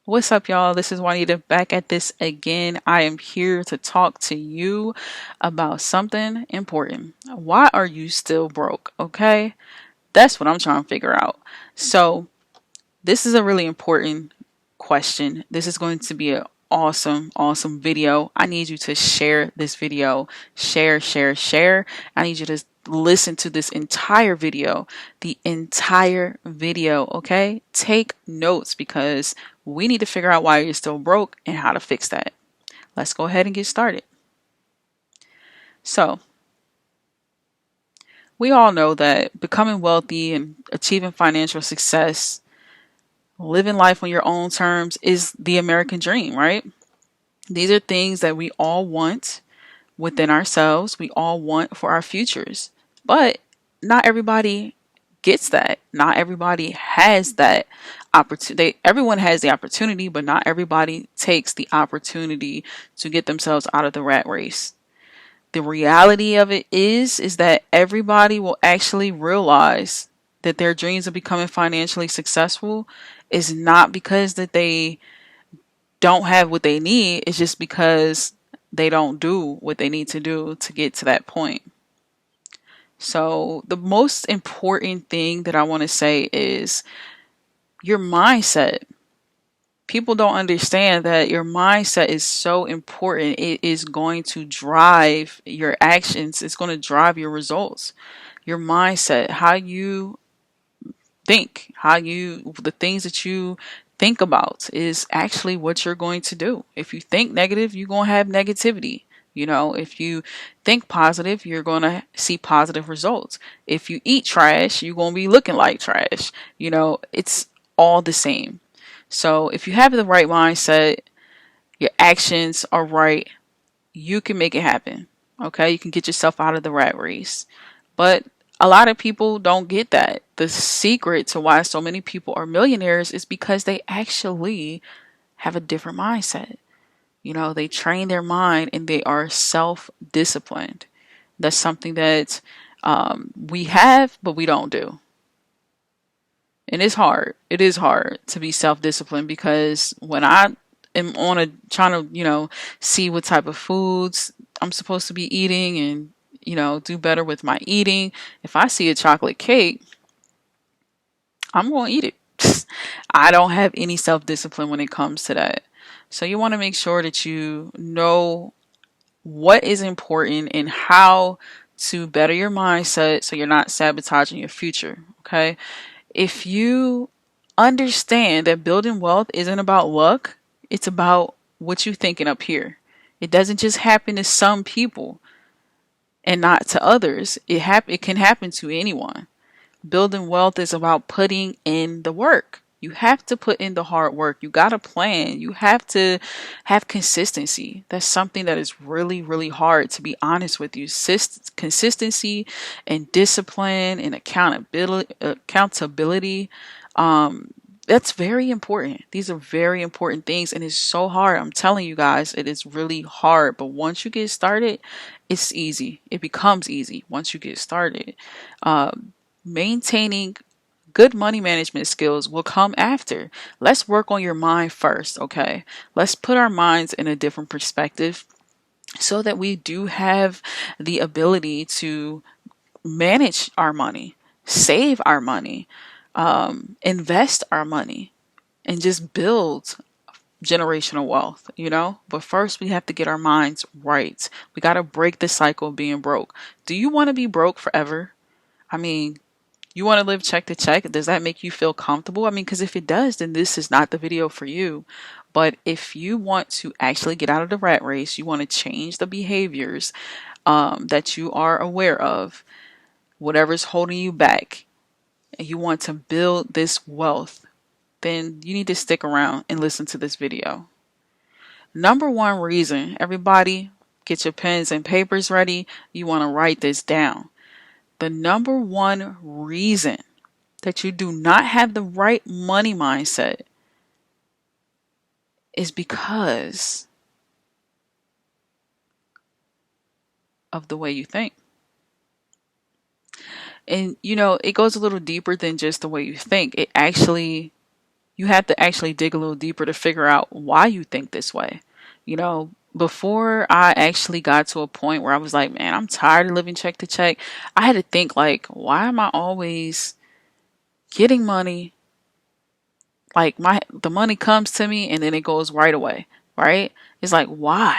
What's up, y'all? This is Juanita back at this again. I am here to talk to you about something important. Why are you still broke? Okay, that's what I'm trying to figure out. So, this is a really important question. This is going to be an awesome video. I need you to share this video. Share. I need you to listen to this entire video, the entire video, okay? Take notes because we need to figure out why you're still broke and how to fix that. Let's go ahead and get started. So, we all know that becoming wealthy and achieving financial success, living life on your own terms is the American dream, right? These are things that we all want within ourselves. We all want for our futures. But not everybody gets that. Not everybody has that opportunity. Everyone has the opportunity, but not everybody takes the opportunity to get themselves out of the rat race. The reality of it is that everybody will actually realize that their dreams of becoming financially successful is not because that they don't have what they need. It's just because they don't do what they need to do to get to that point. So, the most important thing that I want to say is your mindset. People don't understand that your mindset is so important. It is going to drive your actions, it's going to drive your results. Your mindset, how you think, the things that you think about is actually what you're going to do. If you think negative, you're going to have negativity. If you think positive, you're going to see positive results. If you eat trash, you're going to be looking like trash. It's all the same. So if you have the right mindset, your actions are right, you can make it happen. Okay? You can get yourself out of the rat race. But a lot of people don't get that. The secret to why so many people are millionaires is because they actually have a different mindset. They train their mind and they are self disciplined. That's something that we have, but we don't do. And it's hard. It is hard to be self disciplined because when I am on a trying to, see what type of foods I'm supposed to be eating and, do better with my eating, if I see a chocolate cake, I'm going to eat it. I don't have any self discipline when it comes to that. So you want to make sure that you know what is important and how to better your mindset so you're not sabotaging your future. Okay. If you understand that building wealth isn't about luck, it's about what you're thinking up here. It doesn't just happen to some people and not to others. It can happen to anyone. Building wealth is about putting in the work. You have to put in the hard work. You got to plan. You have to have consistency. That's something that is really, really hard, to be honest with you. Consistency and discipline and accountability. That's very important. These are very important things, and it's so hard. I'm telling you guys, it is really hard. But once you get started, it's easy. It becomes easy once you get started. Maintaining good money management skills will come after. Let's work on your mind first, okay? Let's put our minds in a different perspective so that we do have the ability to manage our money, save our money, invest our money, and just build generational wealth. But first, we have to get our minds right. We got to break the cycle of being broke. Do you want to be broke forever? I mean, you want to live check to check? Does that make you feel comfortable? I mean, because if it does, then this is not the video for you. But if you want to actually get out of the rat race, you want to change the behaviors that you are aware of, whatever's holding you back, and you want to build this wealth, then you need to stick around and listen to this video. Number one reason, everybody, get your pens and papers ready. You want to write this down. The number one reason that you do not have the right money mindset is because of the way you think. And it goes a little deeper than just the way you think. you have to actually dig a little deeper to figure out why you think this way. You know, before I actually got to a point where I was like, man, I'm tired of living check to check, I had to think like, why am I always getting money? Like the money comes to me and then it goes right away, right? It's like, why?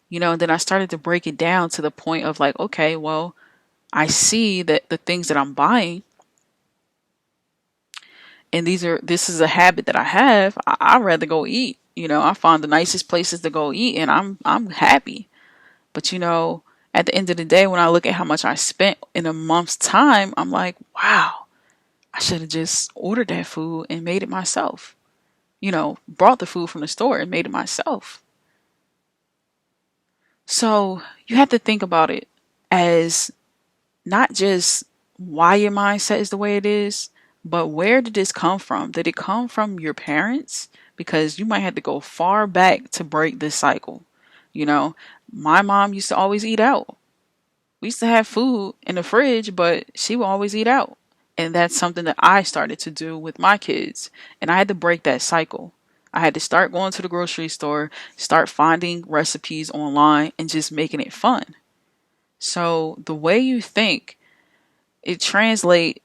You know, and then I started to break it down to the point of like, okay, well, I see that the things that I'm buying, and this is a habit that I have. I'd rather go eat. You know, I find the nicest places to go eat and I'm happy. But you know, at the end of the day, when I look at how much I spent in a month's time, I'm like, wow, I should have just ordered that food and made it myself. You know, brought the food from the store and made it myself. So you have to think about it as not just why your mindset is the way it is, but where did this come from? Did it come from your parents? Because you might have to go far back to break this cycle. You know, my mom used to always eat out. We used to have food in the fridge, but she would always eat out. And that's something that I started to do with my kids. And I had to break that cycle. I had to start going to the grocery store, start finding recipes online, and just making it fun. So the way you think, it translates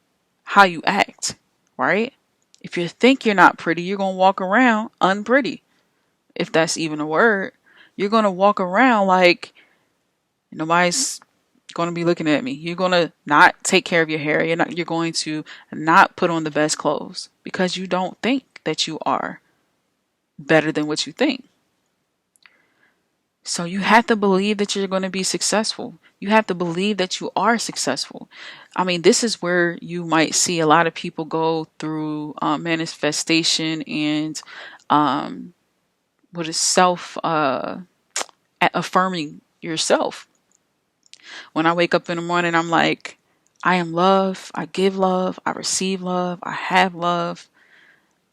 how you act, right? If you think you're not pretty, you're going to walk around unpretty. If that's even a word, you're going to walk around like nobody's going to be looking at me. You're going to not take care of your hair. You're going to not put on the best clothes because you don't think that you are better than what you think. So you have to believe that you're going to be successful. You have to believe that you are successful. I mean, this is where you might see a lot of people go through manifestation and what is self affirming yourself. When I wake up in the morning, I'm like, I am love. I give love. I receive love. I have love.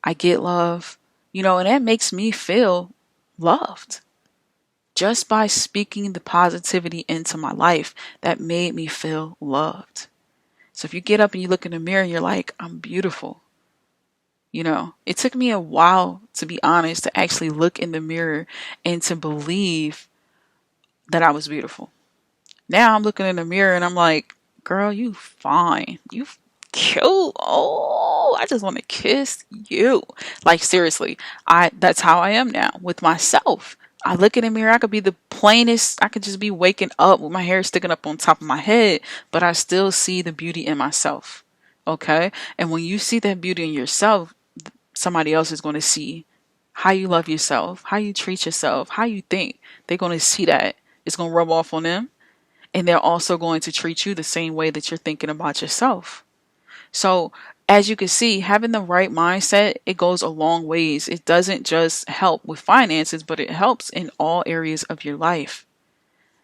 I get love. You know, and that makes me feel loved. Just by speaking the positivity into my life, that made me feel loved. So if you get up and you look in the mirror and you're like, I'm beautiful. You know, it took me a while, to be honest, to actually look in the mirror and to believe that I was beautiful. Now I'm looking in the mirror and I'm like, girl, you fine. You cute. Oh, I just want to kiss you. Like seriously, that's how I am now with myself. I look in the mirror, I could be the plainest, I could just be waking up with my hair sticking up on top of my head, but I still see the beauty in myself. Okay? And when you see that beauty in yourself, somebody else is going to see how you love yourself, how you treat yourself, how you think. They're going to see that. It's going to rub off on them. And they're also going to treat you the same way that you're thinking about yourself. So as you can see, having the right mindset, it goes a long ways. It doesn't just help with finances, but it helps in all areas of your life.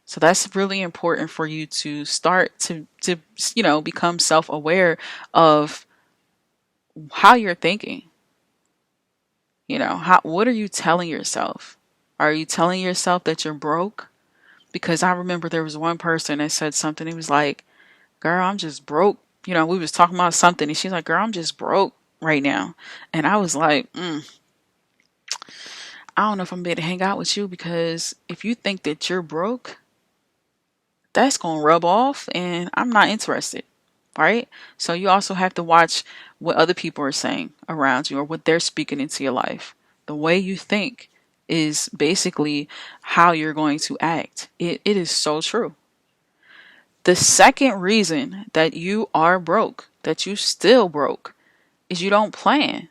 So that's really important for you to start to become self-aware of how you're thinking. You know, what are you telling yourself? Are you telling yourself that you're broke? Because I remember there was one person that said something. He was like, girl, I'm just broke. You know, we was talking about something and she's like, girl, I'm just broke right now. And I was like, I don't know if I'm going to hang out with you, because if you think that you're broke, that's going to rub off and I'm not interested. Right? So you also have to watch what other people are saying around you or what they're speaking into your life. The way you think is basically how you're going to act. It is so true. The second reason that you are broke, that you still broke, is you don't plan.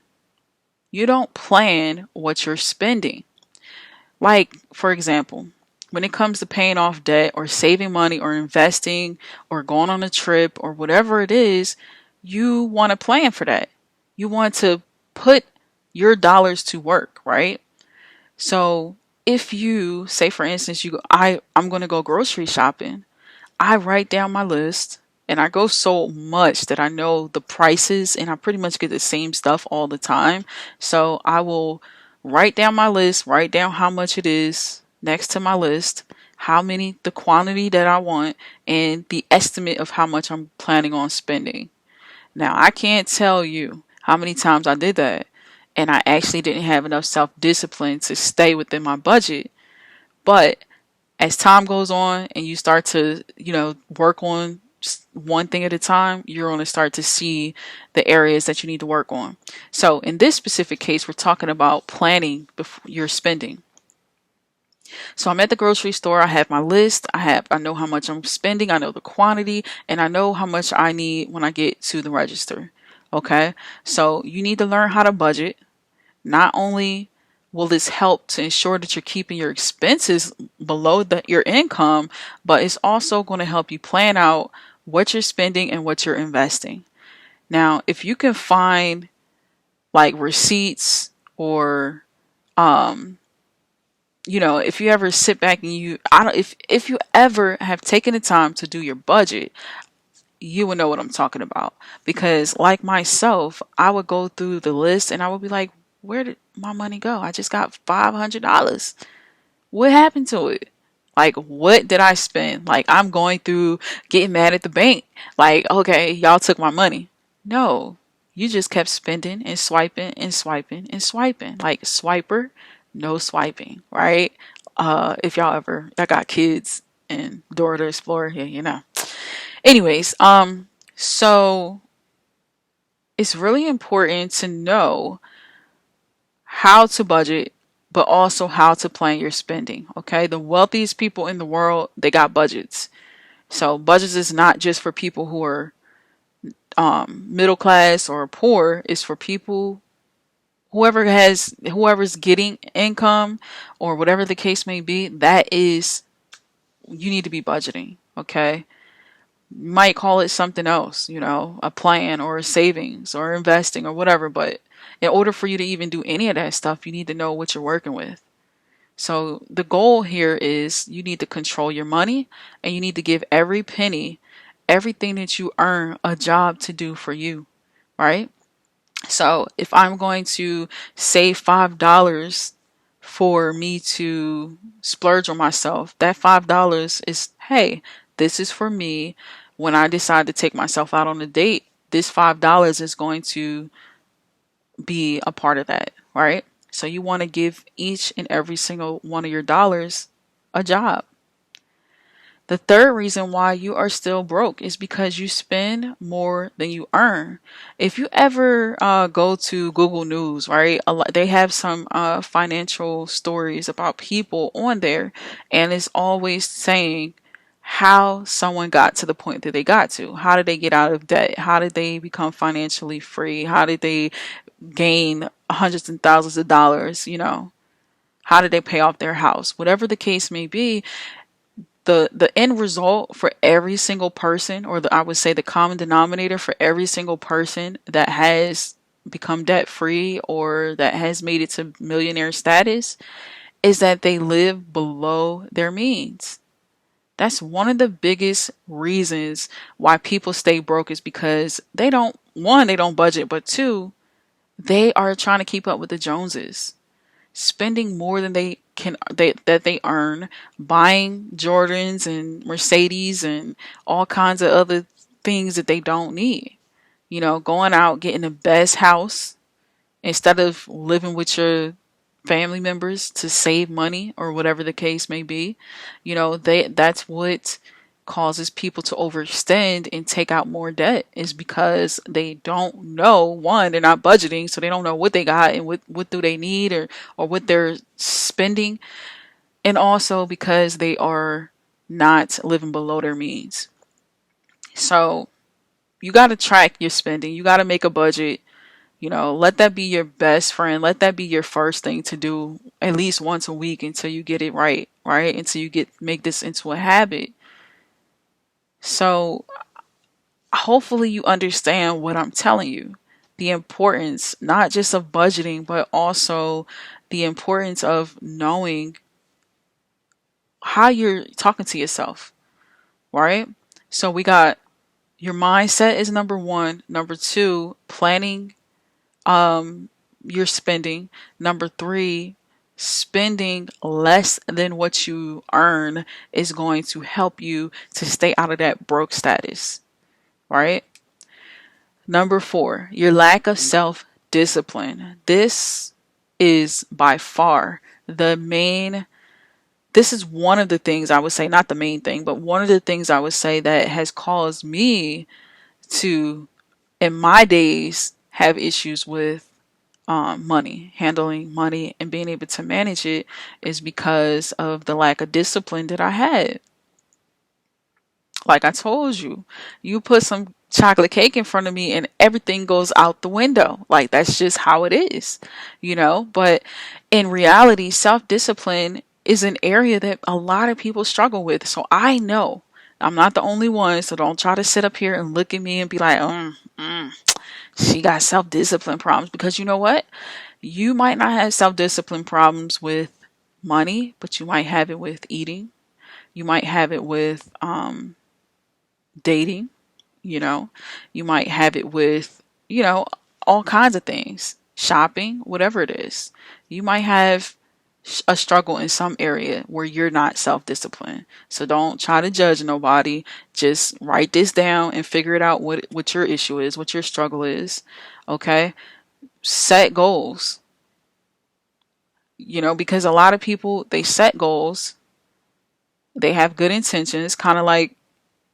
You don't plan what you're spending. Like, for example, when it comes to paying off debt or saving money or investing or going on a trip or whatever it is, you want to plan for that. You want to put your dollars to work, right? So if you say, for instance, I'm going to go grocery shopping, I write down my list and I go so much that I know the prices and I pretty much get the same stuff all the time. So I will write down my list, write down how much it is next to my list, the quantity that I want, and the estimate of how much I'm planning on spending. Now, I can't tell you how many times I did that and I actually didn't have enough self-discipline to stay within my budget. But as time goes on and you start to, work on just one thing at a time, you're going to start to see the areas that you need to work on. So in this specific case, we're talking about planning before your spending. So I'm at the grocery store. I have my list. I know how much I'm spending. I know the quantity, and I know how much I need when I get to the register. Okay. So you need to learn how to budget. Not only will this help to ensure that you're keeping your expenses below your income, but it's also going to help you plan out what you're spending and what you're investing. Now, if you can find like receipts or if you ever sit back and if you ever have taken the time to do your budget, you would know what I'm talking about. Because like myself, I would go through the list and I would be like, where did my money go? I just got $500. What happened to it? Like, what did I spend? Like, I'm going through getting mad at the bank. Like, okay, y'all took my money. No, you just kept spending and swiping and swiping and swiping. Like, swiper, no swiping, right? If y'all got kids and Dora the Explorer here, Anyways, so it's really important to know how to budget, but also how to plan your spending. Okay. The wealthiest people in the world, they got budgets. So budgets is not just for people who are middle class or poor. It's for people, whoever's getting income or whatever the case may be. You need to be budgeting. Okay. You might call it something else, a plan or a savings or investing or whatever. But in order for you to even do any of that stuff, you need to know what you're working with. So the goal here is you need to control your money and you need to give every penny, everything that you earn, a job to do for you, right? So if I'm going to save $5 for me to splurge on myself, that $5 is, hey, this is for me. When I decide to take myself out on a date, this $5 is going to be a part of that, right? So you want to give each and every single one of your dollars a job. The third reason why you are still broke is because you spend more than you earn. If you ever go to Google News, right, they have some financial stories about people on there, and it's always saying how someone got to the point that they got to. How did they get out of debt? How did they become financially free? How did they gain hundreds and thousands of dollars? How did they pay off their house? Whatever the case may be, the end result for every single person, or I would say the common denominator for every single person that has become debt free or that has made it to millionaire status, is that they live below their means. That's one of the biggest reasons why people stay broke, is because they don't budget, but two, they are trying to keep up with the Joneses, spending more than they earn, buying Jordans and Mercedes and all kinds of other things that they don't need. Going out, getting the best house instead of living with your family members to save money or whatever the case may be. That's what causes people to overextend and take out more debt, is because they don't know, one, they're not budgeting, so they don't know what they got and what do they need or what they're spending, and also because they are not living below their means. So you got to track your spending. You got to make a budget. Let that be your best friend. Let that be your first thing to do at least once a week until you get it right? Until you make this into a habit. So hopefully you understand what I'm telling you. The importance, not just of budgeting, but also the importance of knowing how you're talking to yourself, right? So we got your mindset is number one. Number two, planning your spending. Number three, spending less than what you earn is going to help you to stay out of that broke status, right? Number four, your lack of self self-discipline. This is by far the main, this is one of the things I would say, not the main thing, but one of the things I would say that has caused me to, in my days, have issues with money, handling money and being able to manage it, is because of the lack of discipline that I had. Like I told you, you put some chocolate cake in front of me and everything goes out the window. Like that's just how it is, you know? But in reality, self-discipline is an area that a lot of people struggle with. So I know I'm not the only one. So don't try to sit up here and look at me and be like, she got self-discipline problems. Because you know what? You might not have self-discipline problems with money, but you might have it with eating. You might have it with dating, you know, you might have it with, you know, all kinds of things, shopping, whatever it is. You might have a struggle in some area where you're not self-disciplined. So don't try to judge nobody. Just write this down and figure it out what your issue is, what your struggle is. Okay? Set goals. You know, because a lot of people, they set goals. They have good intentions, kind of like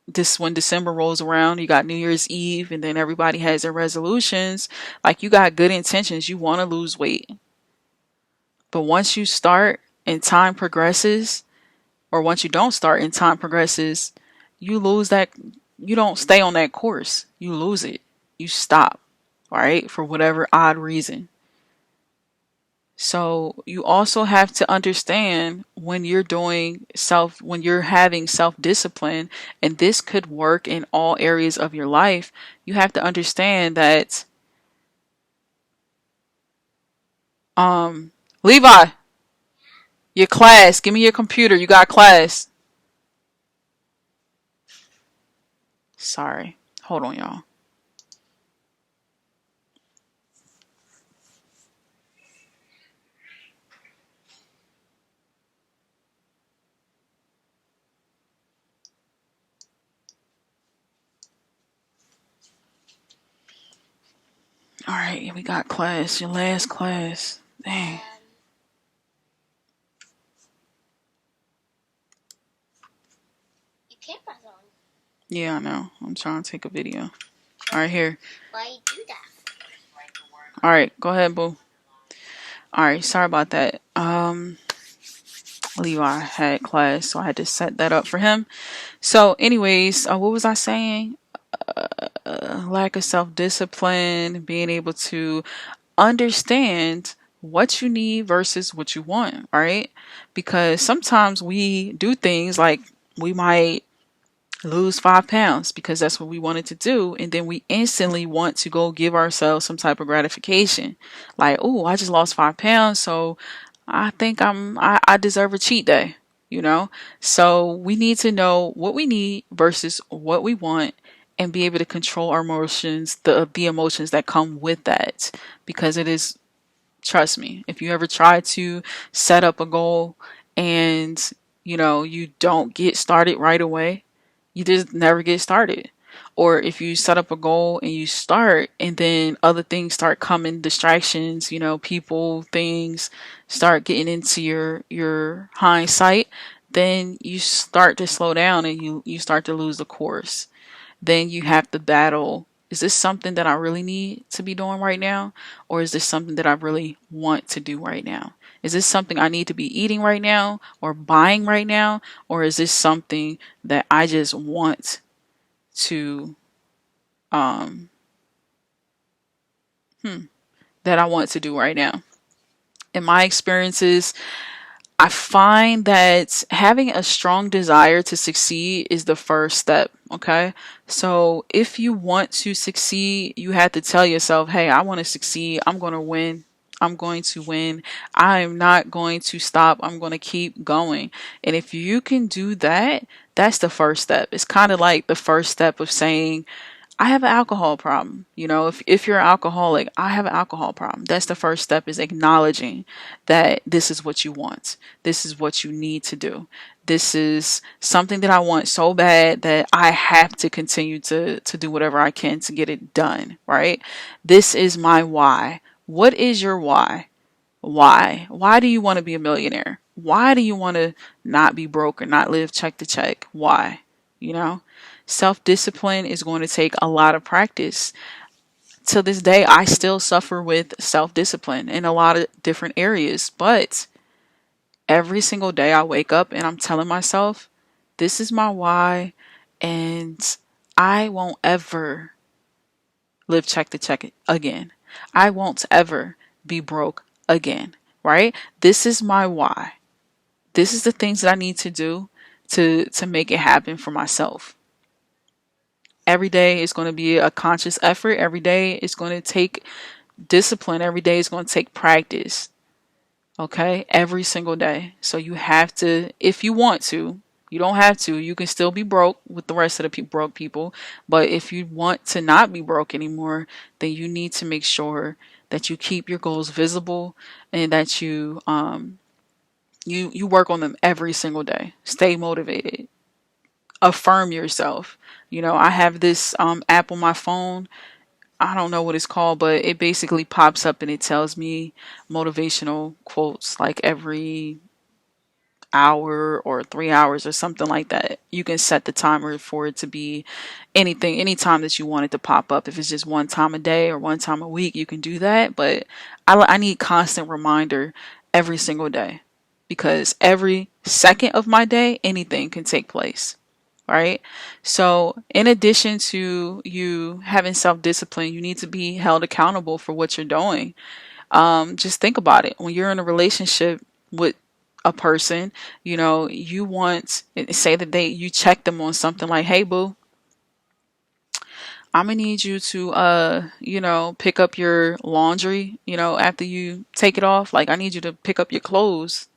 this when December rolls around, you got New Year's Eve and then everybody has their resolutions. Like you got good intentions, you want to lose weight. But once you start and time progresses, or once you don't start and time progresses, you lose that, you don't stay on that course. You lose it. You stop, right? For whatever odd reason. So you also have to understand when you're when you're having self-discipline, and this could work in all areas of your life, you have to understand that, Levi, your class, give me your computer. You got class. Sorry. Hold on, y'all. All right, we got class. Your last class. Dang. Your camera's on. Yeah, I know. I'm trying to take a video. All right, here. Why you do that? All right, go ahead, boo. All right, sorry about that. Levi had class, so I had to set that up for him. So, anyways, what was I saying? Lack of self-discipline, being able to understand what you need versus what you want, right? Because sometimes we do things like we might lose 5 pounds because that's what we wanted to do, and then we instantly want to go give ourselves some type of gratification, like, oh, I just lost 5 pounds, so I think I deserve a cheat day, you know? So we need to know what we need versus what we want, and be able to control our emotions, the emotions that come with that. Because it is, trust me, if you ever try to set up a goal and you don't get started right away, you just never get started. Or if you set up a goal and you start and then other things start coming, distractions, people, things start getting into your hindsight, then you start to slow down and you start to lose the course. Then you have to battle, is this something that I really need to be doing right now? Or is this something that I really want to do right now? Is this something I need to be eating right now or buying right now? Or is this something that I just want to, um, that I want to do right now? In my experiences, I find that having a strong desire to succeed is the first step. Okay. So if you want to succeed, you have to tell yourself, hey, I want to succeed. I'm going to win. I'm going to win. I'm not going to stop. I'm going to keep going. And if you can do that, that's the first step. It's kind of like the first step of saying, I have an alcohol problem. If you're an alcoholic, I have an alcohol problem. That's the first step, is acknowledging that this is what you want. This is what you need to do. This is something that I want so bad that I have to continue to do whatever I can to get it done, right? This is my why. What is your why? Why? Why do you want to be a millionaire? Why do you want to not be broke or not live check to check? Why? You know, self discipline is going to take a lot of practice. To this day, I still suffer with self discipline in a lot of different areas, but every single day I wake up and I'm telling myself, this is my why, and I won't ever live check to check again. I won't ever be broke again, right? This is my why. This is the things that I need to do to make it happen for myself. Every day is going to be a conscious effort. Every day is going to take discipline. Every day is going to take practice. Okay? Every single day. So you have to, if you want to, you don't have to. You can still be broke with the rest of the broke people. But if you want to not be broke anymore, then you need to make sure that you keep your goals visible and that you work on them every single day. Stay motivated. Affirm yourself. You know, I have this app on my phone. I don't know what it's called, but it basically pops up and it tells me motivational quotes like every hour or 3 hours or something like that. You can set the timer for it to be anything, anytime that you want it to pop up. If it's just one time a day or one time a week, you can do that. But I need constant reminder every single day because every second of my day, anything can take place. Right? So, in addition to you having self discipline, you need to be held accountable for what you're doing. Just think about it. When you're in a relationship with a person, you know, you want, say that you check them on something like, hey, boo, I'm gonna need you to, pick up your laundry, after you take it off. Like, I need you to pick up your clothes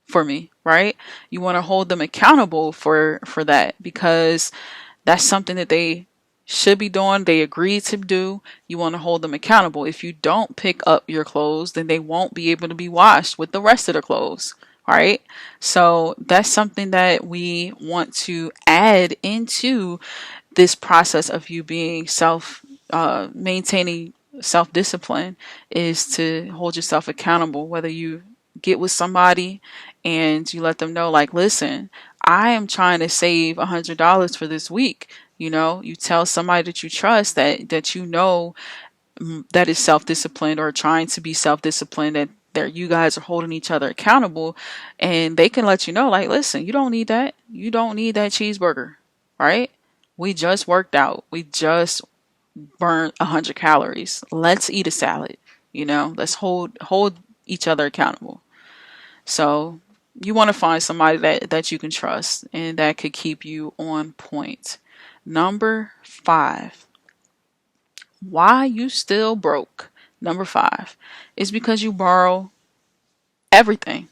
for me, right? You want to hold them accountable for that because that's something that they should be doing. They agreed to do. You want to hold them accountable. If you don't pick up your clothes, then they won't be able to be washed with the rest of the clothes. Right? So that's something that we want to add into this process of you being maintaining self discipline is to hold yourself accountable, whether you get with somebody and you let them know, like, listen, I am trying to save $100 for this week. You tell somebody that you trust that that is self-disciplined or trying to be self-disciplined, that you guys are holding each other accountable, and they can let you know, like, listen, you don't need that. You don't need that cheeseburger, right? We just worked out. We just burned 100 calories. Let's eat a salad. Let's hold each other accountable. So you want to find somebody that you can trust and that could keep you on point. Number 5. Why you still broke? Number 5 is because you borrow everything,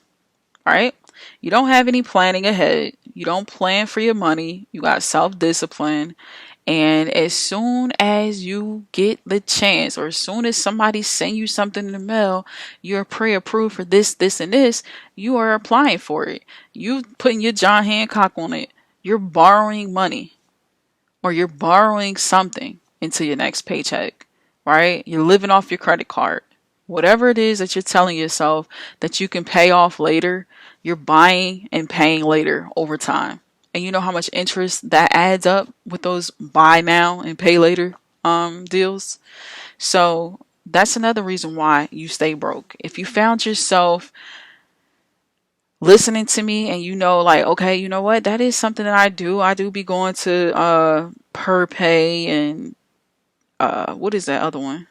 right? You don't have any planning ahead. You don't plan for your money. You got self-discipline. And as soon as you get the chance, or as soon as somebody send you something in the mail, you're pre-approved for this, this, and this, you are applying for it. You putting your John Hancock on it. You're borrowing money, or you're borrowing something into your next paycheck, right? You're living off your credit card. Whatever it is that you're telling yourself that you can pay off later, you're buying and paying later over time. And you know how much interest that adds up with those buy now and pay later deals. So that's another reason why you stay broke. If you found yourself listening to me and like, okay, you know what, that is something that I do be going to Perpay and what is that other one?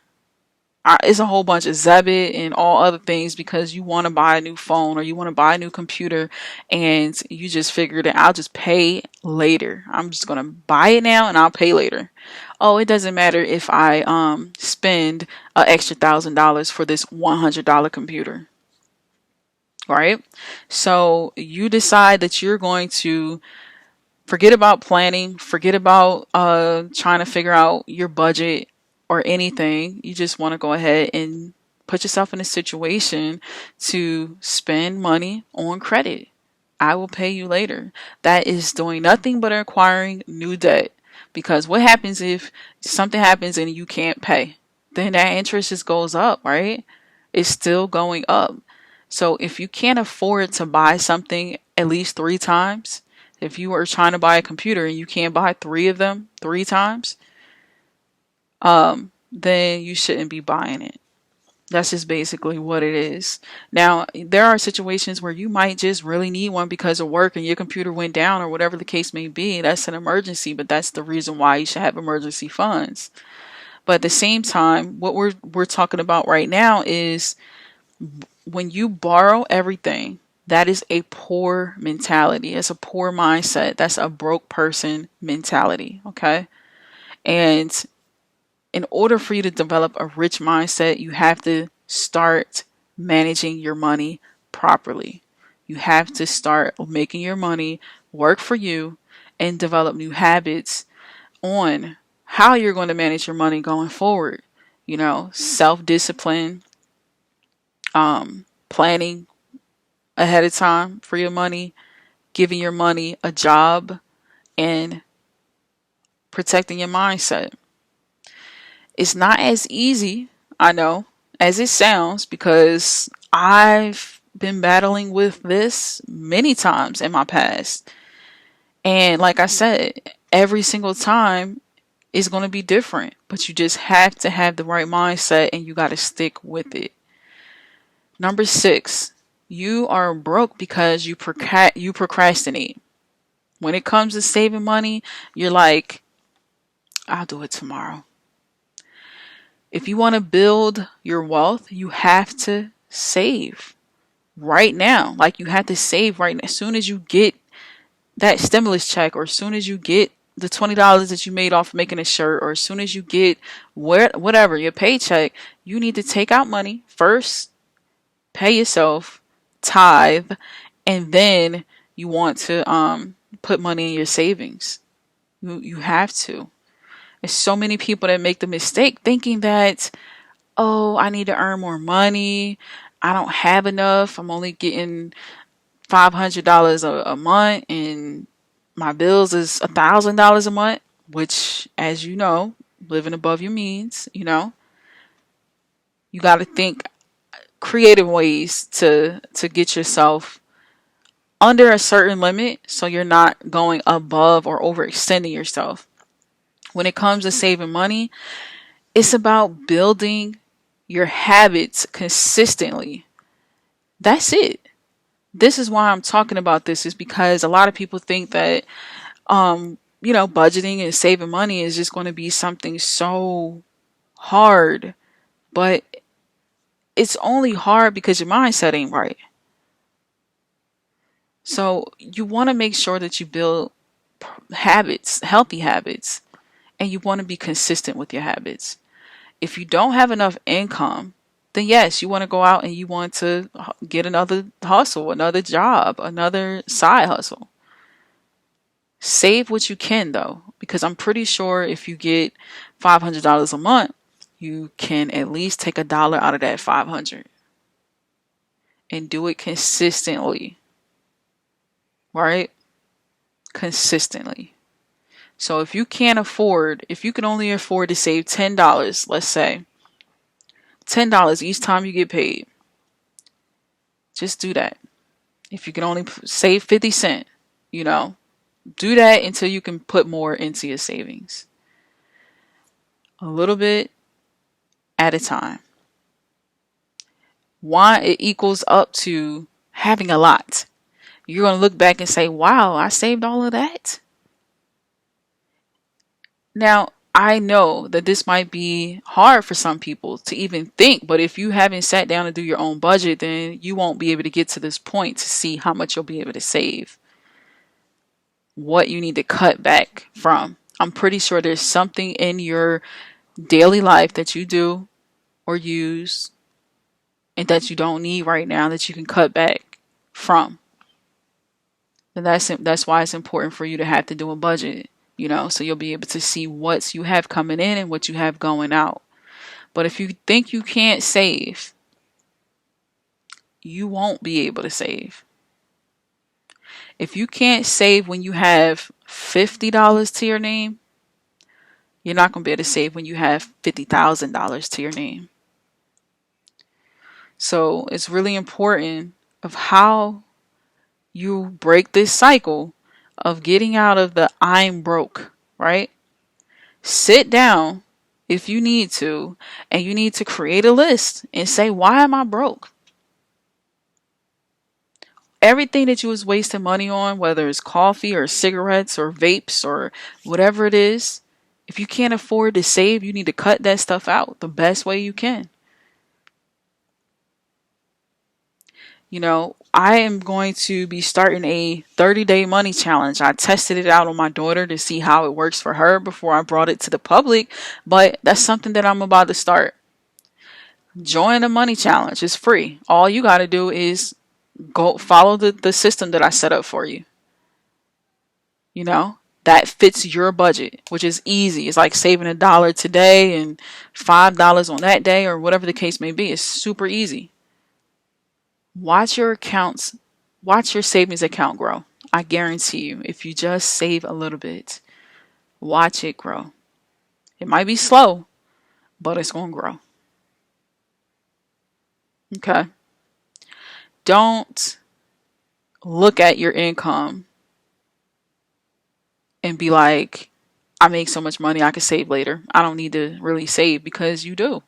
It's a whole bunch of Zebit and all other things because you want to buy a new phone or you want to buy a new computer, and you just figured that I'll just pay later. I'm just going to buy it now and I'll pay later. Oh, it doesn't matter if I spend an extra $1,000 for this $100 computer. Right? So you decide that you're going to forget about planning, forget about trying to figure out your budget or anything. You just want to go ahead and put yourself in a situation to spend money on credit. I will pay you later. That is doing nothing but acquiring new debt. Because what happens if something happens and you can't pay? then that interest just goes up, right? It's still going up. So if you can't afford to buy something at least 3 times, if you are trying to buy a computer and you can't buy 3 of them 3 times, then you shouldn't be buying it. That's just basically what it is. Now, there are situations where you might just really need one because of work and your computer went down or whatever the case may be. That's an emergency, but that's the reason why you should have emergency funds. But at the same time, what we're talking about right now is when you borrow everything, that is a poor mentality. It's a poor mindset. That's a broke person mentality, okay? And in order for you to develop a rich mindset, you have to start managing your money properly. You have to start making your money work for you and develop new habits on how you're going to manage your money going forward. You know, self-discipline, planning ahead of time for your money, giving your money a job, and protecting your mindset. It's not as easy, I know, as it sounds because I've been battling with this many times in my past. And like I said, every single time is going to be different, but you just have to have the right mindset and you got to stick with it. Number 6, you are broke because you procrastinate. When it comes to saving money, you're like, I'll do it tomorrow. If you want to build your wealth, you have to save right now. Like you have to save right now. As soon as you get that stimulus check, or as soon as you get the $20 that you made off making a shirt, or as soon as you get whatever your paycheck, you need to take out money first, pay yourself, tithe, and then you want to put money in your savings. You have to. There's so many people that make the mistake thinking that, oh, I need to earn more money. I don't have enough. I'm only getting $500 a month and my bills is $1,000 a month, which, as you know, living above your means, you know, you got to think creative ways to get yourself under a certain limit so you're not going above or overextending yourself. When it comes to saving money, it's about building your habits consistently. That's it. This is why I'm talking about this, is because a lot of people think that, budgeting and saving money is just going to be something so hard, but it's only hard because your mindset ain't right. So you want to make sure that you build habits, healthy habits, and you want to be consistent with your habits. If you don't have enough income, then yes, you want to go out and you want to get another hustle, another job, another side hustle. Save what you can though, because I'm pretty sure if you get $500 a month, you can at least take $1 out of that 500 and do it consistently, right? Consistently. So if you can only afford to save $10, let's say, $10 each time you get paid, just do that. If you can only save 50 cents, do that until you can put more into your savings. A little bit at a time. Why it equals up to having a lot. You're going to look back and say, wow, I saved all of that. Now, I know that this might be hard for some people to even think, but if you haven't sat down and do your own budget, then you won't be able to get to this point to see how much you'll be able to save. What you need to cut back from. I'm pretty sure there's something in your daily life that you do or use and that you don't need right now that you can cut back from. And that's why it's important for you to have to do a budget, so you'll be able to see what you have coming in and what you have going out. But if you think you can't save, you won't be able to save. If you can't save when you have $50 to your name, You're not going to be able to save when you have $50,000 to your name. So it's really important of how you break this cycle of getting out of the I'm broke, right? Sit down if you need to, and you need to create a list and say, why am I broke? Everything that you was wasting money on, whether it's coffee or cigarettes or vapes or whatever it is, if you can't afford to save, you need to cut that stuff out the best way you can. You know, I am going to be starting a 30-day money challenge. I tested it out on my daughter to see how it works for her before I brought it to the public, but that's something that I'm about to start. Join the money challenge. It's free. All you got to do is go follow the system that I set up for you. You know, that fits your budget, which is easy. It's like saving $1 today and $5 on that day or whatever the case may be. It's super easy. Watch your accounts, watch your savings account grow. I guarantee you, if you just save a little bit, watch it grow. It might be slow, but it's going to grow. Okay. Don't look at your income and be like, I make so much money, I can save later. I don't need to really save, because you do.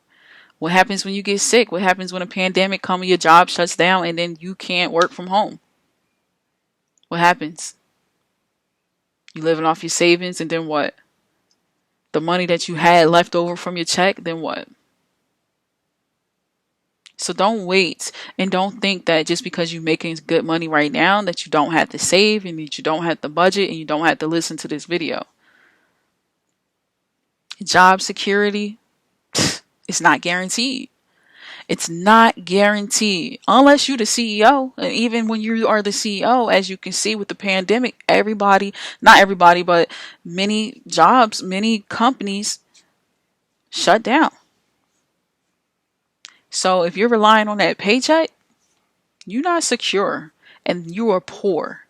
What happens when you get sick? What happens when a pandemic comes and your job shuts down and then you can't work from home? What happens? You living off your savings, and then what? The money that you had left over from your check, then what? So don't wait, and don't think that just because you're making good money right now that you don't have to save and that you don't have to budget and you don't have to listen to this video. Job security, it's not guaranteed. It's not guaranteed unless you're the CEO. And even when you are the CEO, as you can see with the pandemic, everybody, not everybody, but many jobs, many companies shut down. So if you're relying on that paycheck, you're not secure and you are poor.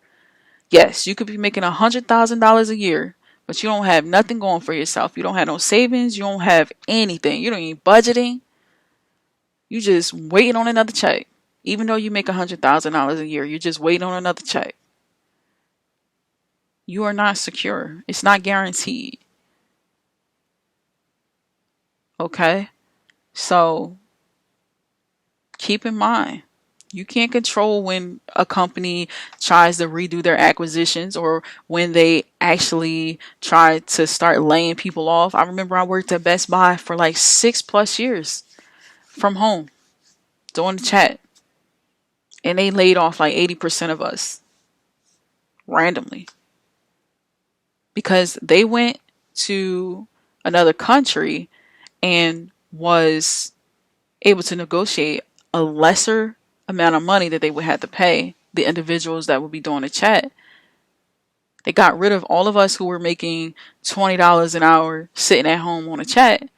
Yes, you could be making $100,000 a year, but you don't have nothing going for yourself. You don't have no savings. You don't have anything. You don't need budgeting. You just waiting on another check. Even though you make $100,000 a year, you're just waiting on another check. You are not secure. It's not guaranteed. Okay? So keep in mind, you can't control when a company tries to redo their acquisitions or when they actually try to start laying people off. I remember I worked at Best Buy for like 6+ years from home doing the chat. And they laid off like 80% of us randomly because they went to another country and was able to negotiate a lesser amount of money that they would have to pay the individuals that would be doing the chat. They got rid of all of us who were making $20 an hour sitting at home on a chat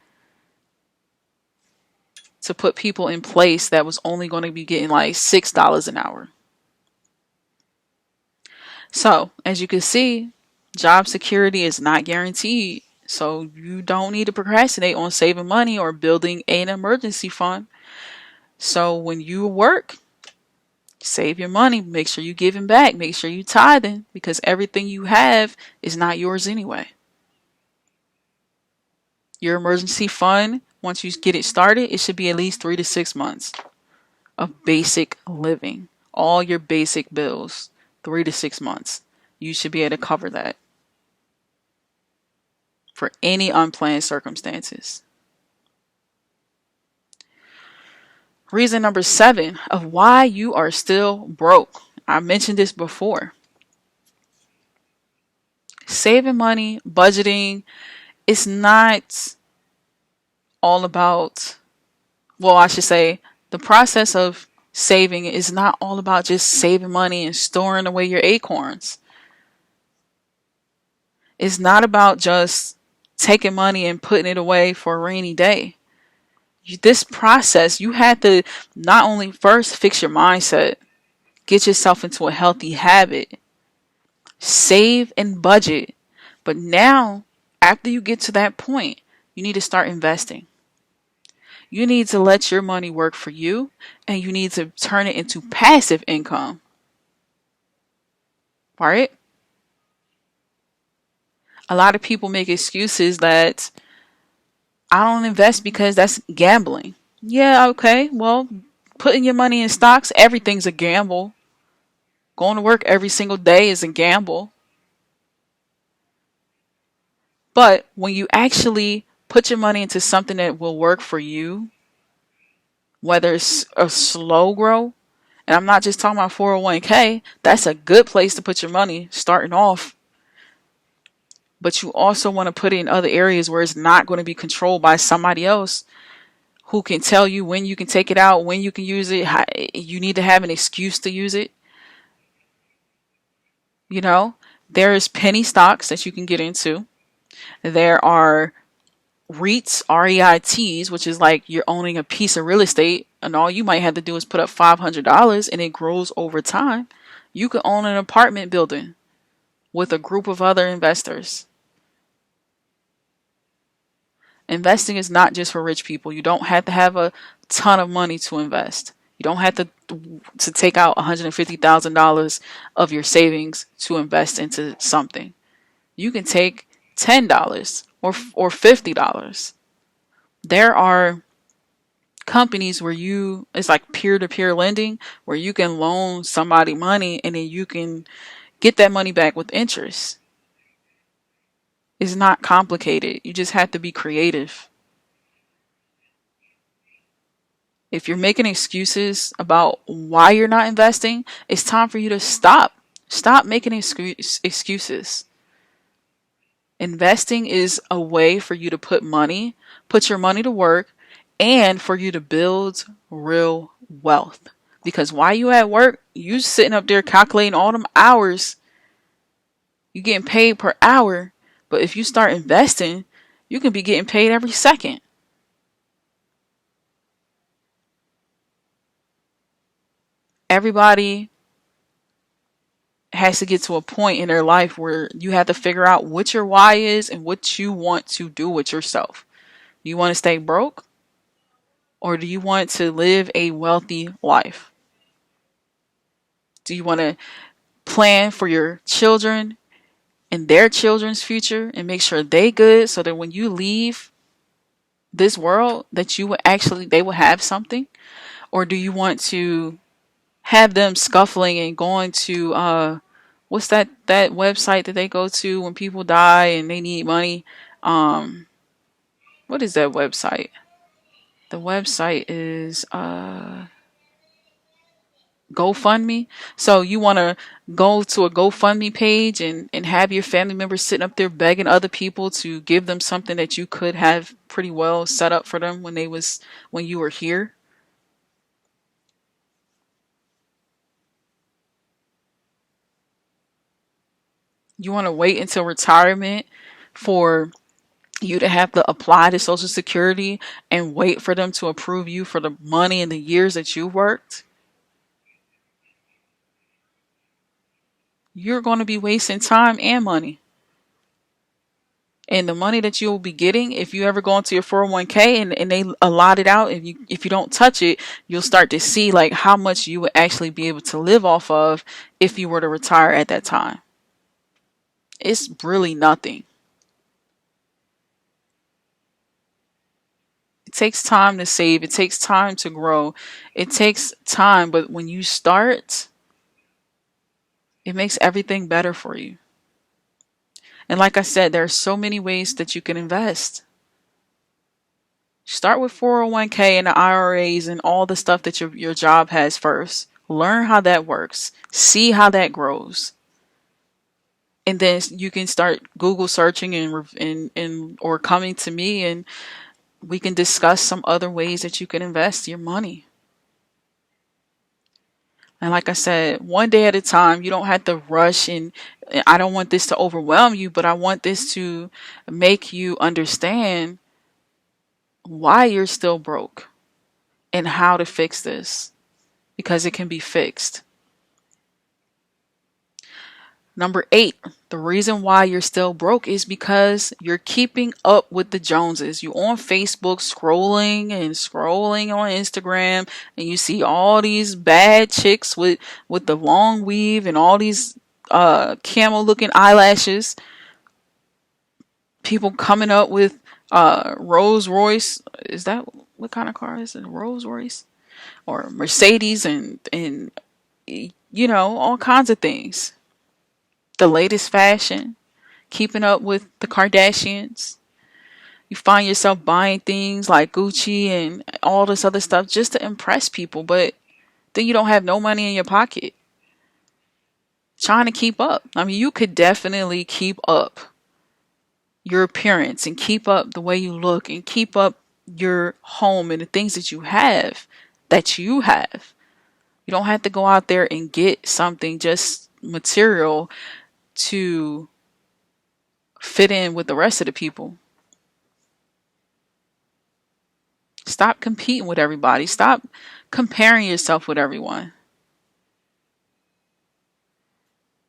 to put people in place that was only going to be getting like $6 an hour. So, as you can see, job security is not guaranteed. So you don't need to procrastinate on saving money or building an emergency fund. So when you work, save your money. Make sure you giving back. Make sure you tithing, because everything you have is not yours anyway. Your emergency fund, once you get it started, it should be at least 3 to 6 months of basic living. All your basic bills, 3 to 6 months. You should be able to cover that for any unplanned circumstances. Reason number 7 of why you are still broke. I mentioned this before. Saving money, budgeting, it's not all about, well, I should say, the process of saving is not all about just saving money and storing away your acorns. It's not about just taking money and putting it away for a rainy day. This process, you had to not only first fix your mindset, get yourself into a healthy habit, save and budget, but now After you get to that point, you need to start investing. You need to let your money work for you, and you need to turn it into passive income. Right? A lot of people make excuses that I don't invest because that's gambling. Yeah, okay. Well, putting your money in stocks, everything's a gamble. Going to work every single day is a gamble. But when you actually put your money into something that will work for you, whether it's a slow grow, and I'm not just talking about 401k, that's a good place to put your money starting off. But you also want to put it in other areas where it's not going to be controlled by somebody else who can tell you when you can take it out, when you can use it. You need to have an excuse to use it. You know, there's penny stocks that you can get into. There are REITs, REITs, which is like you're owning a piece of real estate, and all you might have to do is put up $500 and it grows over time. You could own an apartment building with a group of other investors. Investing is not just for rich people. You don't have to have a ton of money to invest. You don't have to take out $150,000 of your savings to invest into something. You can take $10 or $50. There are companies where it's like peer-to-peer lending where you can loan somebody money and then you can get that money back with interest. It's not complicated. You just have to be creative. If you're making excuses about why you're not investing, it's time for you to stop. Stop making excuses. Investing is a way for you to put your money to work, and for you to build real wealth. Because while you at work, you sitting up there calculating all them hours. You getting paid per hour. But if you start investing, you can be getting paid every second. Everybody has to get to a point in their life where you have to figure out what your why is and what you want to do with yourself. Do you want to stay broke? Or do you want to live a wealthy life? Do you want to plan for your children and their children's future and make sure they good so that when you leave this world that they will have something? Or do you want to have them scuffling and going to what's that website that they go to when people die and they need money? What is that website? The website is GoFundMe. So you want to go to a GoFundMe page and have your family members sitting up there begging other people to give them something that you could have pretty well set up for them when you were here. You want to wait until retirement for you to have to apply to Social Security and wait for them to approve you for the money and the years that you worked. You're going to be wasting time and money. And the money that you'll be getting, if you ever go into your 401k and they allot it out, if you don't touch it, you'll start to see like how much you would actually be able to live off of if you were to retire at that time. It's really nothing. It takes time to save. It takes time to grow. It takes time, but when you start, it makes everything better for you. And like I said, there are so many ways that you can invest. Start with 401k and the IRAs and all the stuff that your job has first. Learn how that works. See how that grows. And then you can start Google searching and or coming to me and we can discuss some other ways that you can invest your money. And like I said, one day at a time. You don't have to rush, and I don't want this to overwhelm you, but I want this to make you understand why you're still broke and how to fix this, because it can be fixed. Number 8, the reason why you're still broke is because you're keeping up with the Joneses. You on Facebook scrolling and scrolling on Instagram, and you see all these bad chicks with the long weave and all these camel looking eyelashes. People coming up with Rolls Royce. Is that what kind of car is it? Rolls Royce or Mercedes and all kinds of things. The latest fashion, keeping up with the Kardashians. You find yourself buying things like Gucci and all this other stuff just to impress people, but then you don't have no money in your pocket. Trying to keep up. I mean, you could definitely keep up your appearance and keep up the way you look and keep up your home and the things that you have. You don't have to go out there and get something just material to fit in with the rest of the people. Stop competing with everybody. Stop comparing yourself with everyone.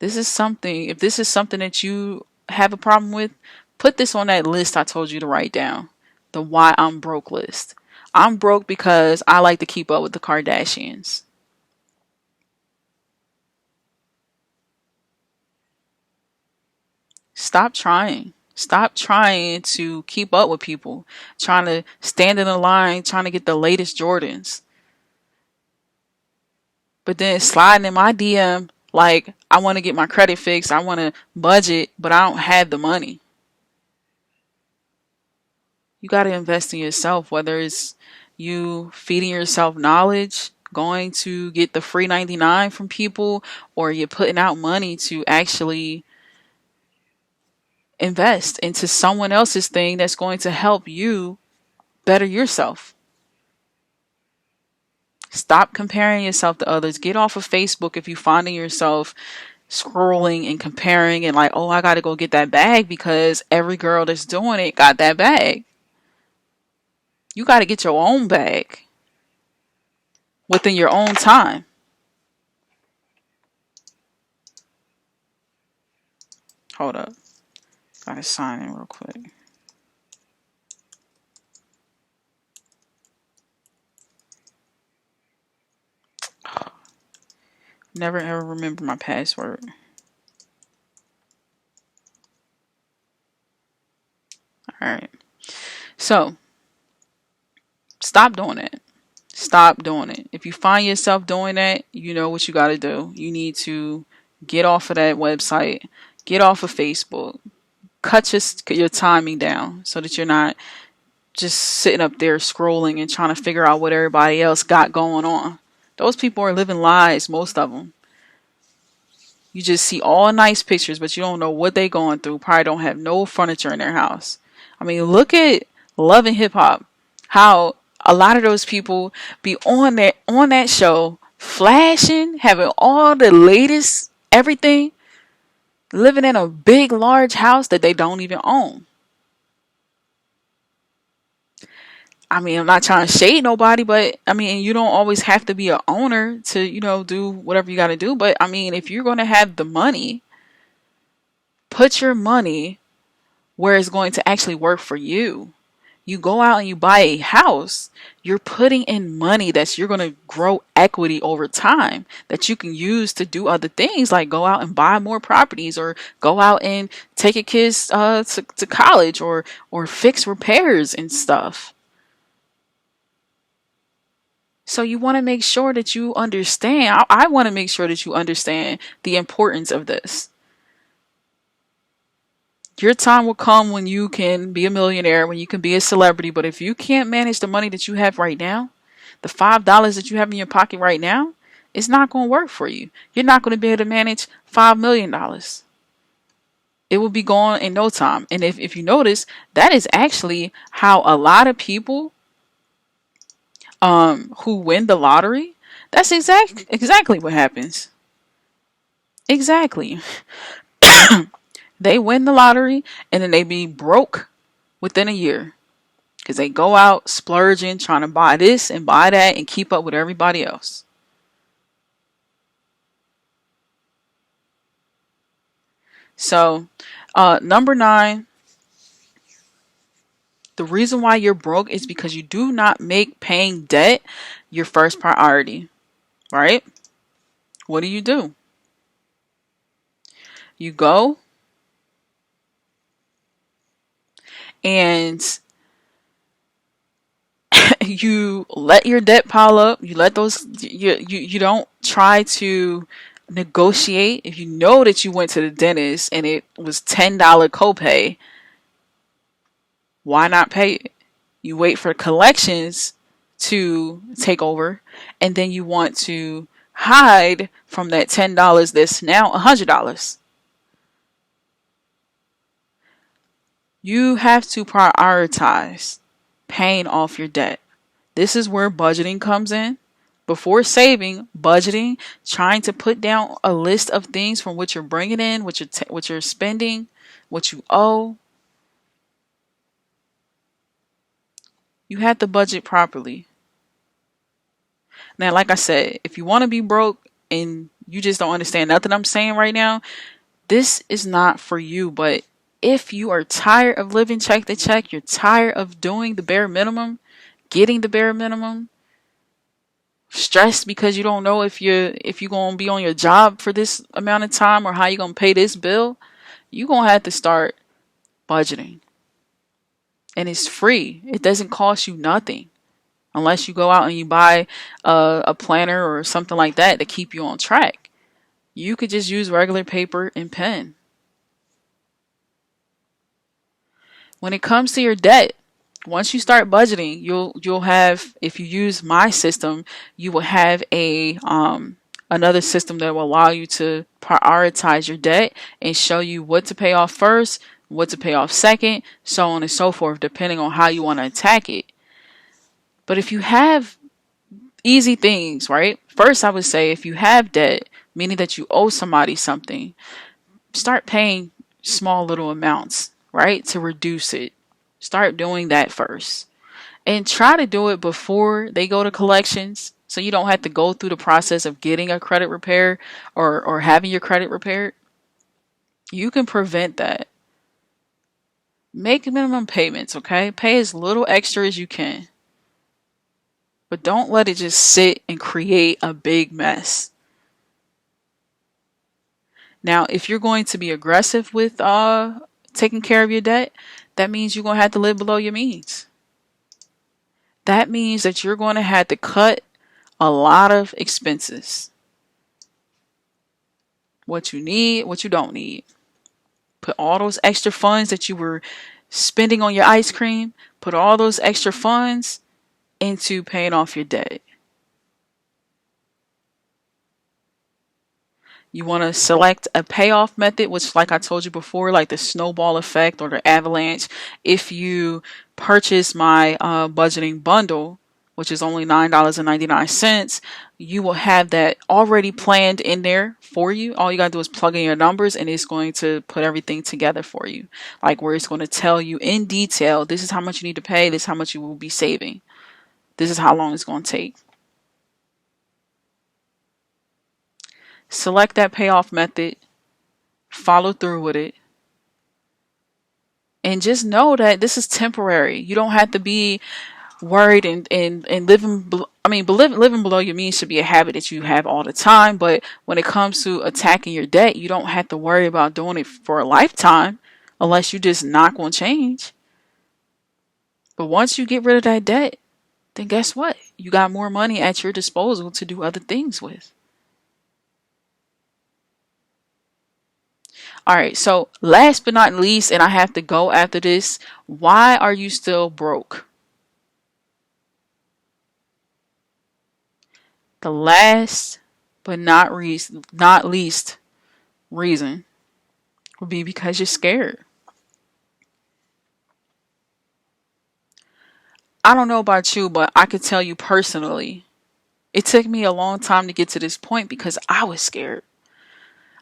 If this is something that you have a problem with, put this on that list I told you to write down. The why I'm broke list. I'm broke because I like to keep up with the Kardashians. Stop trying. Stop trying to keep up with people. Trying to stand in a line, trying to get the latest Jordans. But then sliding in my DM like, I want to get my credit fixed. I want to budget, but I don't have the money. You got to invest in yourself, whether it's you feeding yourself knowledge, going to get the free 99 from people, or you're putting out money to actually invest into someone else's thing that's going to help you better yourself. Stop comparing yourself to others. Get off of Facebook if you're finding yourself scrolling and comparing and like, oh, I got to go get that bag because every girl that's doing it got that bag. You got to get your own bag within your own time. Hold up. Gotta sign in real quick. Never ever remember my password. Alright. So, stop doing it. Stop doing it. If you find yourself doing that, you know what you got to do. You need to get off of that website. Get off of Facebook. Cut your timing down so that you're not just sitting up there scrolling and trying to figure out what everybody else got going on. Those people are living lies, most of them. You just see all nice pictures, but you don't know what they going through. Probably don't have no furniture in their house. I mean, look at Love and Hip Hop. How a lot of those people be on that show, flashing, having all the latest everything, living in a big, large house that they don't even own. I mean, I'm not trying to shade nobody, but I mean, you don't always have to be an owner to, do whatever you got to do. But I mean, if you're going to have the money, put your money where it's going to actually work for you. You go out and you buy a house, you're putting in money that you're going to grow equity over time that you can use to do other things like go out and buy more properties or go out and take your kids to college or fix repairs and stuff. So you want to make sure that you understand. I want to make sure that you understand the importance of this. Your time will come when you can be a millionaire, when you can be a celebrity. But if you can't manage the money that you have right now, the $5 that you have in your pocket right now, it's not going to work for you. You're not going to be able to manage $5 million. It will be gone in no time. And if you notice, that is actually how a lot of people who win the lottery, that's exactly what happens. Exactly. They win the lottery and then they be broke within a year because they go out splurging, trying to buy this and buy that and keep up with everybody else. So, number 9, the reason why you're broke is because you do not make paying debt your first priority, right? What do? You go and you let your debt pile up. You let those, you don't try to negotiate. If you know that you went to the dentist and it was $10 copay, why not pay it? You wait for collections to take over, and then you want to hide from that $10 that's now $100. You have to prioritize paying off your debt. This is where budgeting comes in. Before saving, budgeting, trying to put down a list of things from what you're bringing in, what you're spending, what you owe. You have to budget properly. Now, like I said, if you want to be broke and you just don't understand nothing I'm saying right now, this is not for you. But if you are tired of living check to check, you're tired of doing the bare minimum, getting the bare minimum, stressed because you don't know if you're gonna be on your job for this amount of time or how you're gonna pay this bill, you're gonna have to start budgeting. And it's free. It doesn't cost you nothing unless you go out and you buy a planner or something like that to keep you on track. You could just use regular paper and pen. When it comes to your debt, once you start budgeting, you'll have, if you use my system, you will have a another system that will allow you to prioritize your debt and show you what to pay off first, what to pay off second, so on and so forth, depending on how you want to attack it. But if you have easy things, right? First, I would say if you have debt, meaning that you owe somebody something, start paying small little amounts, right? To reduce it. Start doing that first. And try to do it before they go to collections so you don't have to go through the process of getting a credit repair or having your credit repaired. You can prevent that. Make minimum payments, okay? Pay as little extra as you can. But don't let it just sit and create a big mess. Now, if you're going to be aggressive with taking care of your debt, that means you're going to have to live below your means. That means that you're going to have to cut a lot of expenses. What you need, what you don't need. Put all those extra funds that you were spending on your ice cream, put all those extra funds into paying off your debt. You want to select a payoff method, which, like I told you before, like the snowball effect or the avalanche. If you purchase my budgeting bundle, which is only $9.99, you will have that already planned in there for you. All you got to do is plug in your numbers and it's going to put everything together for you. Like where it's going to tell you in detail, this is how much you need to pay, this is how much you will be saving. This is how long it's going to take. Select that payoff method, follow through with it, and just know that this is temporary. You don't have to be worried and living. Living below your means should be a habit that you have all the time. But when it comes to attacking your debt, you don't have to worry about doing it for a lifetime unless you're just not going to change. But once you get rid of that debt, then guess what? You got more money at your disposal to do other things with. All right, so last but not least, and I have to go after this, why are you still broke? The last but not least reason would be because you're scared. I don't know about you, but I could tell you personally, it took me a long time to get to this point because I was scared.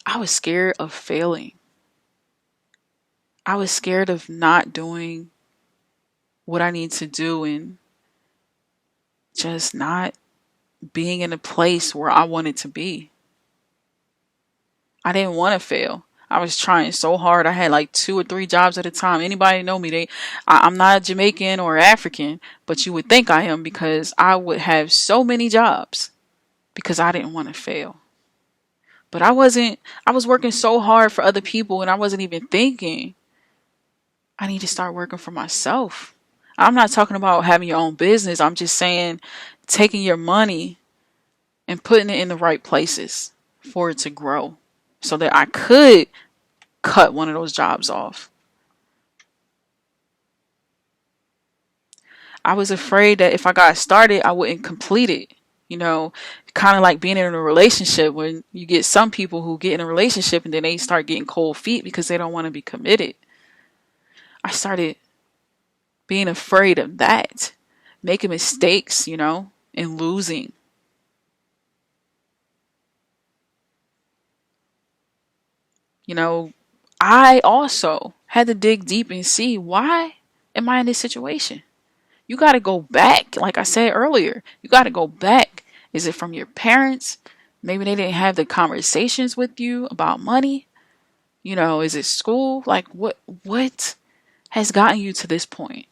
I was scared of failing. I was scared of not doing what I need to do and just not being in a place where I wanted to be. I didn't want to fail. I was trying so hard. I had like 2 or 3 jobs at a time. Anybody know me? I'm not Jamaican or African, but you would think I am because I would have so many jobs because I didn't want to fail. But I wasn't, I was working so hard for other people and I wasn't even thinking I need to start working for myself. I'm not talking about having your own business. I'm just saying taking your money and putting it in the right places for it to grow so that I could cut one of those jobs off. I was afraid that if I got started, I wouldn't complete it. You know, kind of like being in a relationship when you get some people who get in a relationship and then they start getting cold feet because they don't want to be committed. I started being afraid of that, making mistakes, and losing. You know, I also had to dig deep and see, why am I in this situation? You got to go back. Like I said earlier, you got to go back. Is it from your parents? Maybe they didn't have the conversations with you about money. Is it school? Like what has gotten you to this point?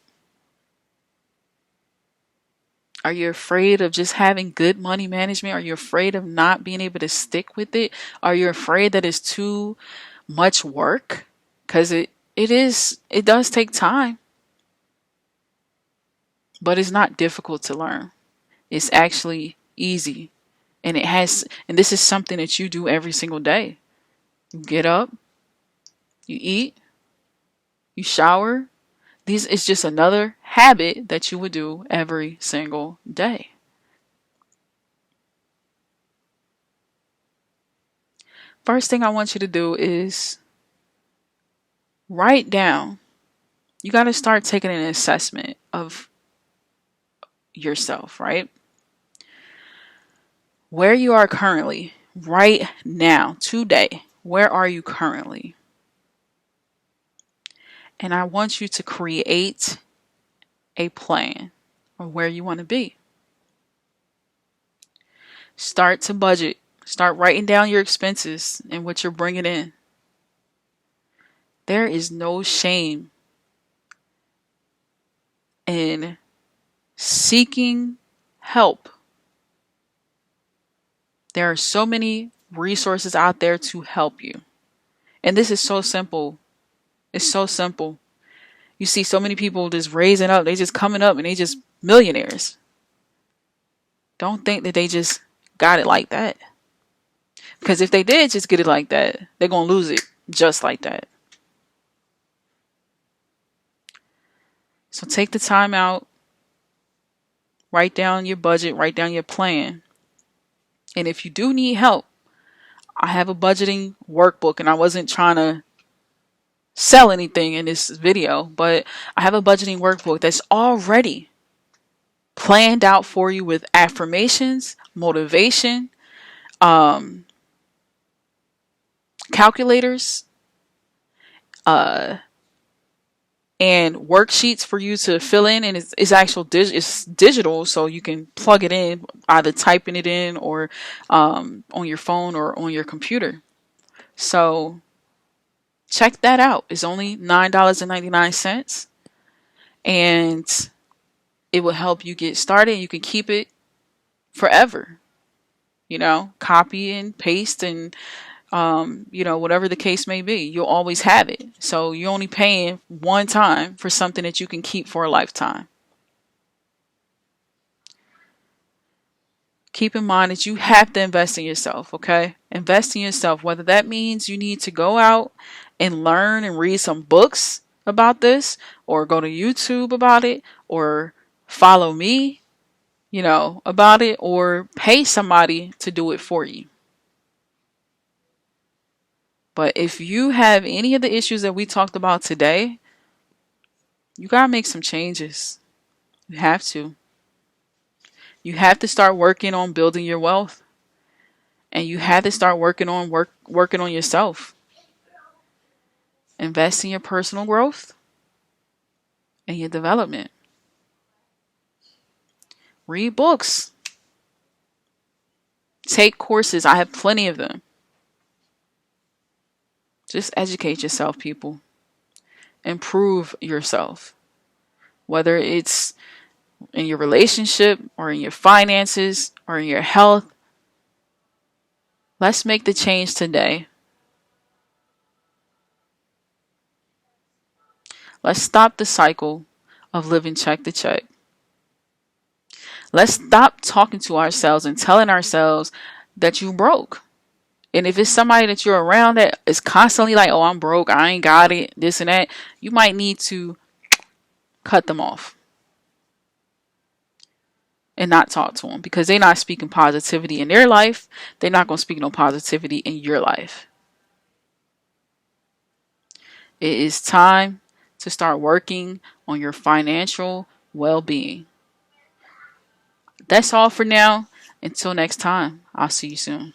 Are you afraid of just having good money management? Are you afraid of not being able to stick with it? Are you afraid that it's too much work? Because it does take time, but it's not difficult to learn. It's actually easy. And this is something that you do every single day. You get up, you eat, you shower. This is just another habit that you would do every single day. First thing I want you to do is write down. You got to start taking an assessment of yourself, right? Where you are currently, right now, today. Where are you currently? And I want you to create a plan of where you want to be. Start to budget. Start writing down your expenses and what you're bringing in. There is no shame in seeking help. There are so many resources out there to help you. And this is so simple. It's so simple. You see so many people just raising up. They just coming up and they just millionaires. Don't think that they just got it like that. Because if they did just get it like that, they're going to lose it just like that. So take the time out. Write down your budget. Write down your plan. And if you do need help, I have a budgeting workbook, and I wasn't trying to sell anything in this video, but I have a budgeting workbook that's already planned out for you with affirmations, motivation, calculators, and worksheets for you to fill in. And it's actual it's digital, so you can plug it in, either typing it in or on your phone or on your computer. So check that out. It's only $9.99, and it will help you get started. You can keep it forever. Copy and paste and whatever the case may be, you'll always have it. So you're only paying one time for something that you can keep for a lifetime. Keep in mind that you have to invest in yourself, okay? Invest in yourself, whether that means you need to go out and learn and read some books about this, or go to YouTube about it, or follow me, about it, or pay somebody to do it for you. But if you have any of the issues that we talked about today, you got to make some changes. You have to. You have to start working on building your wealth. And you have to start working on yourself. Invest in your personal growth and your development. Read books. Take courses. I have plenty of them. Just educate yourself, people. Improve yourself. Whether it's in your relationship or in your finances or in your health, let's make the change today. Let's stop the cycle of living check to check. Let's stop talking to ourselves and telling ourselves that you broke. And if it's somebody that you're around that is constantly like, oh, I'm broke, I ain't got it, this and that, you might need to cut them off and not talk to them because they're not speaking positivity in their life. They're not going to speak no positivity in your life. It is time to start working on your financial well-being. That's all for now. Until next time, I'll see you soon.